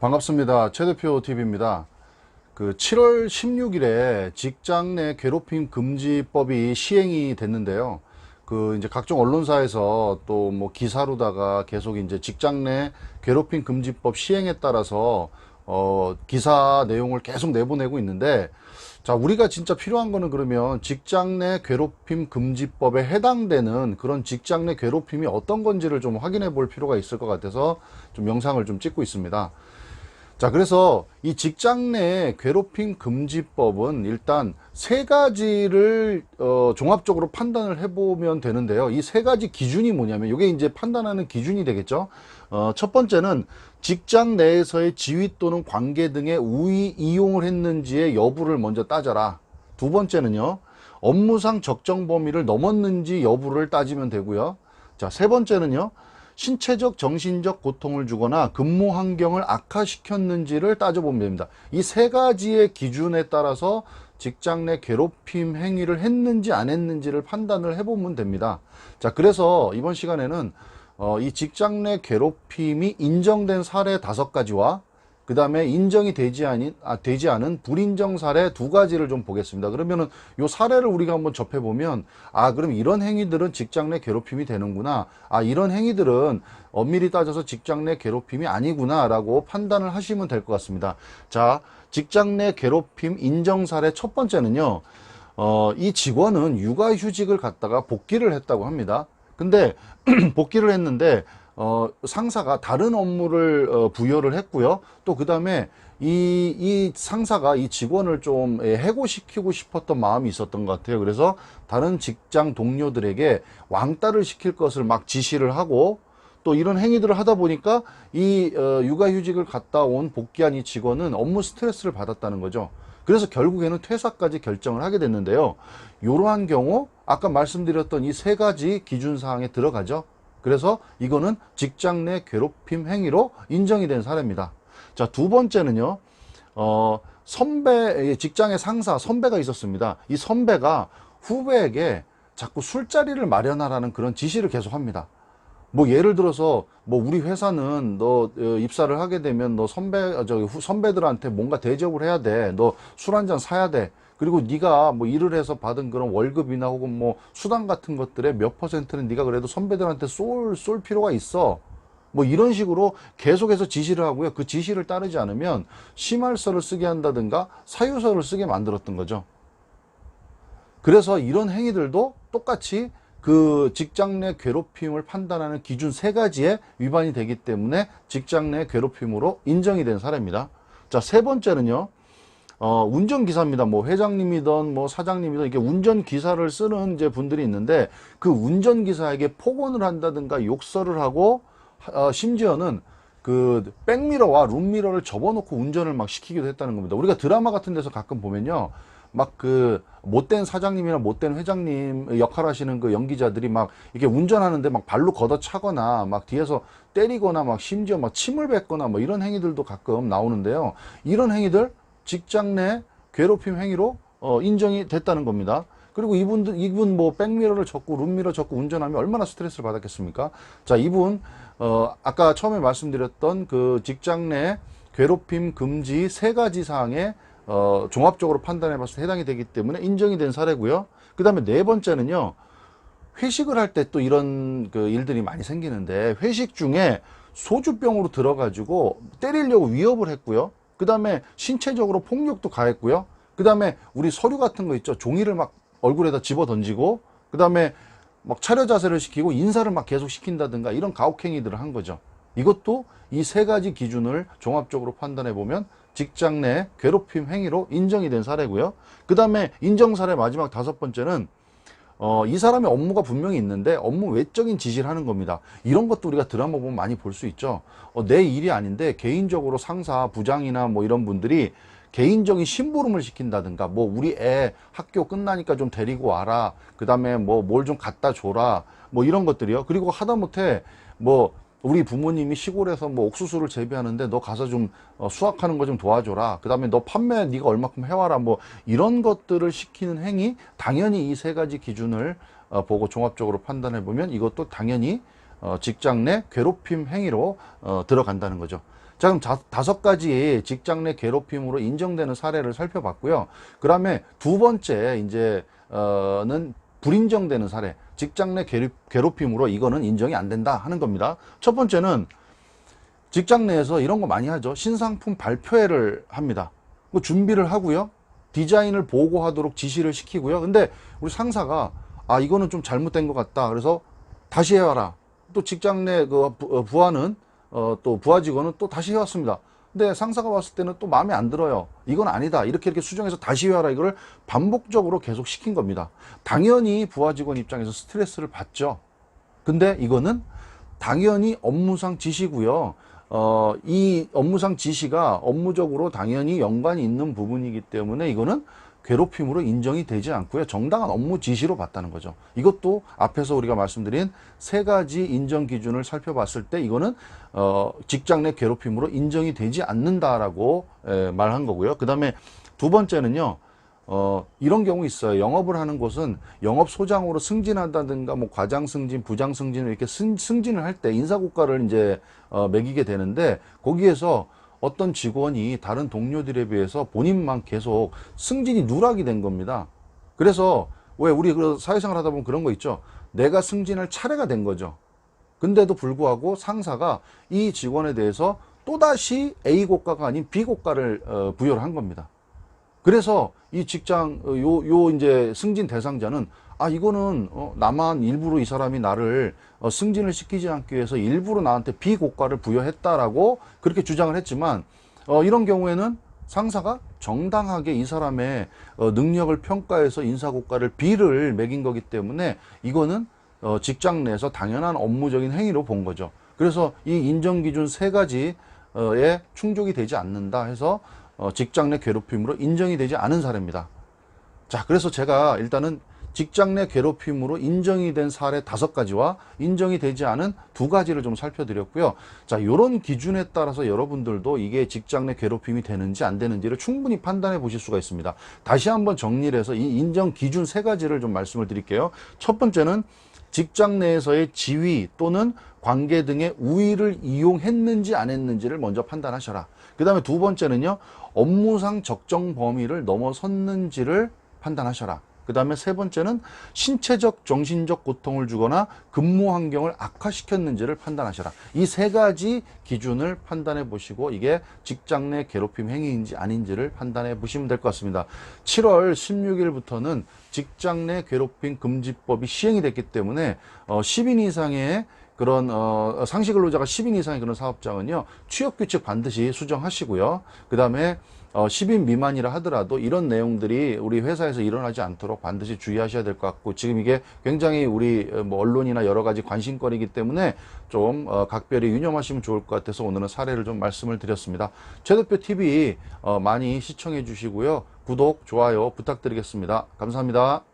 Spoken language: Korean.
반갑습니다. 최 대표 TV입니다. 7월 16일에 직장 내 괴롭힘 금지법이 시행이 됐는데요. 이제 각종 언론사에서 또 뭐 기사로다가 계속 이제 직장 내 괴롭힘 금지법 시행에 따라서 기사 내용을 계속 내보내고 있는데, 자, 우리가 진짜 필요한 거는 그러면 직장 내 괴롭힘 금지법에 해당되는 그런 직장 내 괴롭힘이 어떤 건지를 좀 확인해 볼 필요가 있을 것 같아서 좀 영상을 좀 찍고 있습니다. 자, 그래서 이 직장 내 괴롭힘 금지법은 일단 세 가지를 종합적으로 판단을 해보면 되는데요. 이 세 가지 기준이 뭐냐면, 이게 이제 판단하는 기준이 되겠죠. 첫 번째는 직장 내에서의 지위 또는 관계 등의 우위 이용을 했는지의 여부를 먼저 따져라. 두 번째는요, 업무상 적정 범위를 넘었는지 여부를 따지면 되고요. 자, 세 번째는요, 신체적, 정신적 고통을 주거나 근무 환경을 악화시켰는지를 따져보면 됩니다. 이 세 가지의 기준에 따라서 직장 내 괴롭힘 행위를 했는지 안 했는지를 판단을 해보면 됩니다. 자, 그래서 이번 시간에는 이 직장 내 괴롭힘이 인정된 사례 5가지와 그 다음에 인정이 되지 않은 불인정 사례 2가지를 좀 보겠습니다. 그러면은 요 사례를 우리가 한번 접해보면, 그럼 이런 행위들은 직장 내 괴롭힘이 되는구나. 이런 행위들은 엄밀히 따져서 직장 내 괴롭힘이 아니구나 라고 판단을 하시면 될 것 같습니다. 자, 직장 내 괴롭힘 인정 사례 첫 번째는요, 이 직원은 육아휴직을 갖다가 복귀를 했다고 합니다. 근데 복귀를 했는데 상사가 다른 업무를 부여를 했고요. 또 그 다음에 이 상사가 이 직원을 좀 해고시키고 싶었던 마음이 있었던 것 같아요. 그래서 다른 직장 동료들에게 왕따를 시킬 것을 막 지시를 하고, 또 이런 행위들을 하다 보니까 이 육아휴직을 갔다 온 복귀한 이 직원은 업무 스트레스를 받았다는 거죠. 그래서 결국에는 퇴사까지 결정을 하게 됐는데요. 이러한 경우 아까 말씀드렸던 이 세 가지 기준 사항에 들어가죠. 그래서 이거는 직장 내 괴롭힘 행위로 인정이 된 사례입니다. 자, 두 번째는요, 직장의 상사, 선배가 있었습니다. 이 선배가 후배에게 자꾸 술자리를 마련하라는 그런 지시를 계속 합니다. 뭐 예를 들어서 뭐 우리 회사는 너 입사를 하게 되면 너 선배들한테 뭔가 대접을 해야 돼. 너 술 한잔 사야 돼. 그리고 네가 뭐 일을 해서 받은 그런 월급이나 혹은 뭐 수당 같은 것들의 몇 퍼센트는 네가 그래도 선배들한테 쏠 필요가 있어. 뭐 이런 식으로 계속해서 지시를 하고요. 그 지시를 따르지 않으면 심할서를 쓰게 한다든가 사유서를 쓰게 만들었던 거죠. 그래서 이런 행위들도 똑같이 그 직장 내 괴롭힘을 판단하는 기준 3가지에 위반이 되기 때문에 직장 내 괴롭힘으로 인정이 된 사례입니다. 자, 세 번째는요, 운전기사입니다. 뭐 회장님이든 뭐 사장님이든 이렇게 운전기사를 쓰는 이제 분들이 있는데, 그 운전기사에게 폭언을 한다든가 욕설을 하고, 심지어는 그 백미러와 룸미러를 접어놓고 운전을 막 시키기도 했다는 겁니다. 우리가 드라마 같은 데서 가끔 보면요, 막 그 못된 사장님이나 못된 회장님 역할 하시는 그 연기자들이 막 이렇게 운전하는데 막 발로 걷어차거나 막 뒤에서 때리거나 막 심지어 막 침을 뱉거나 뭐 이런 행위들도 가끔 나오는데요. 이런 행위들 직장 내 괴롭힘 행위로 인정이 됐다는 겁니다. 그리고 이분 뭐 백미러를 접고 룸미러 접고 운전하면 얼마나 스트레스를 받았겠습니까? 자, 이분 아까 처음에 말씀드렸던 그 직장 내 괴롭힘 금지 3가지 사항에 종합적으로 판단해 봤을 때 해당이 되기 때문에 인정이 된 사례고요. 그 다음에 네 번째는요, 회식을 할 때 또 이런 그 일들이 많이 생기는데, 회식 중에 소주병으로 들어가지고 때리려고 위협을 했고요. 그 다음에 신체적으로 폭력도 가했고요. 그 다음에 우리 서류 같은 거 있죠. 종이를 막 얼굴에다 집어 던지고, 그 다음에 막 차려 자세를 시키고 인사를 막 계속 시킨다든가 이런 가혹행위들을 한 거죠. 이것도 이 3가지 기준을 종합적으로 판단해 보면 직장 내 괴롭힘 행위로 인정이 된 사례고요. 그 다음에 인정 사례 마지막 5번째는 이 사람의 업무가 분명히 있는데 업무 외적인 지시를 하는 겁니다. 이런 것도 우리가 드라마 보면 많이 볼 수 있죠. 내 일이 아닌데 개인적으로 상사, 부장이나 뭐 이런 분들이 개인적인 심부름을 시킨다든가, 뭐 우리 애 학교 끝나니까 좀 데리고 와라, 그 다음에 뭐 뭘 좀 갖다 줘라, 뭐 이런 것들이요. 그리고 하다못해 뭐 우리 부모님이 시골에서 뭐 옥수수를 재배하는데 너 가서 좀 수확하는 거 좀 도와줘라, 그 다음에 너 판매 네가 얼마큼 해와라, 뭐 이런 것들을 시키는 행위, 당연히 이 3가지 기준을 보고 종합적으로 판단해 보면 이것도 당연히 직장 내 괴롭힘 행위로 들어간다는 거죠. 자, 그럼 5가지 직장 내 괴롭힘으로 인정되는 사례를 살펴봤고요. 그 다음에 두 번째, 는 불인정되는 사례. 직장 내 괴롭힘으로 이거는 인정이 안 된다 하는 겁니다. 첫 번째는 직장 내에서 이런 거 많이 하죠. 신상품 발표회를 합니다. 뭐 준비를 하고요. 디자인을 보고하도록 지시를 시키고요. 근데 우리 상사가 이거는 좀 잘못된 것 같다. 그래서 다시 해와라. 또 직장 내 부하는 또 부하 직원은 또 다시 해왔습니다. 근데 상사가 봤을 때는 또 마음에 안 들어요. 이건 아니다. 이렇게 수정해서 다시 해와라. 이걸 반복적으로 계속 시킨 겁니다. 당연히 부하 직원 입장에서 스트레스를 받죠. 근데 이거는 당연히 업무상 지시고요. 이 업무상 지시가 업무적으로 당연히 연관이 있는 부분이기 때문에 이거는 괴롭힘으로 인정이 되지 않고요. 정당한 업무 지시로 봤다는 거죠. 이것도 앞에서 우리가 말씀드린 3가지 인정 기준을 살펴봤을 때 이거는 직장 내 괴롭힘으로 인정이 되지 않는다라고 말한 거고요. 그 다음에 두 번째는요. 이런 경우 있어요. 영업을 하는 곳은 영업 소장으로 승진한다든가 뭐 과장 승진, 부장 승진을 이렇게 승진을 할 때 인사고과를 이제 매기게 되는데 거기에서 어떤 직원이 다른 동료들에 비해서 본인만 계속 승진이 누락이 된 겁니다. 그래서 왜 우리 사회생활 하다 보면 그런 거 있죠. 내가 승진할 차례가 된 거죠. 근데도 불구하고 상사가 이 직원에 대해서 또다시 A고과가 아닌 B고과를 부여를 한 겁니다. 그래서 이 직장 이제 승진 대상자는 이거는 나만 일부러 이 사람이 나를 승진을 시키지 않기 위해서 일부러 나한테 비고과를 부여했다라고 그렇게 주장을 했지만 이런 경우에는 상사가 정당하게 이 사람의 능력을 평가해서 인사고과를 B를 매긴 거기 때문에 이거는 직장 내에서 당연한 업무적인 행위로 본 거죠. 그래서 이 인정기준 3가지에 충족이 되지 않는다 해서 직장 내 괴롭힘으로 인정이 되지 않은 사례입니다. 자, 그래서 제가 일단은 직장 내 괴롭힘으로 인정이 된 사례 5가지와 인정이 되지 않은 2가지를 좀 살펴드렸고요. 자, 이런 기준에 따라서 여러분들도 이게 직장 내 괴롭힘이 되는지 안 되는지를 충분히 판단해 보실 수가 있습니다. 다시 한번 정리를 해서 이 인정 기준 3가지를 좀 말씀을 드릴게요. 첫 번째는 직장 내에서의 지위 또는 관계 등의 우위를 이용했는지 안 했는지를 먼저 판단하셔라. 그 다음에 두 번째는요, 업무상 적정 범위를 넘어섰는지를 판단하셔라. 그 다음에 3번째는 신체적, 정신적 고통을 주거나 근무 환경을 악화시켰는지를 판단하셔라. 이 3가지 기준을 판단해 보시고 이게 직장 내 괴롭힘 행위인지 아닌지를 판단해 보시면 될 것 같습니다. 7월 16일부터는 직장 내 괴롭힘 금지법이 시행이 됐기 때문에 10인 이상의 그런 상시 근로자가 10인 이상의 그런 사업장은요, 취업규칙 반드시 수정하시고요. 그 다음에 10인 미만이라 하더라도 이런 내용들이 우리 회사에서 일어나지 않도록 반드시 주의하셔야 될 것 같고, 지금 이게 굉장히 우리 뭐 언론이나 여러 가지 관심거리이기 때문에 좀 각별히 유념하시면 좋을 것 같아서 오늘은 사례를 좀 말씀을 드렸습니다. 최 대표 TV 많이 시청해 주시고요. 구독, 좋아요 부탁드리겠습니다. 감사합니다.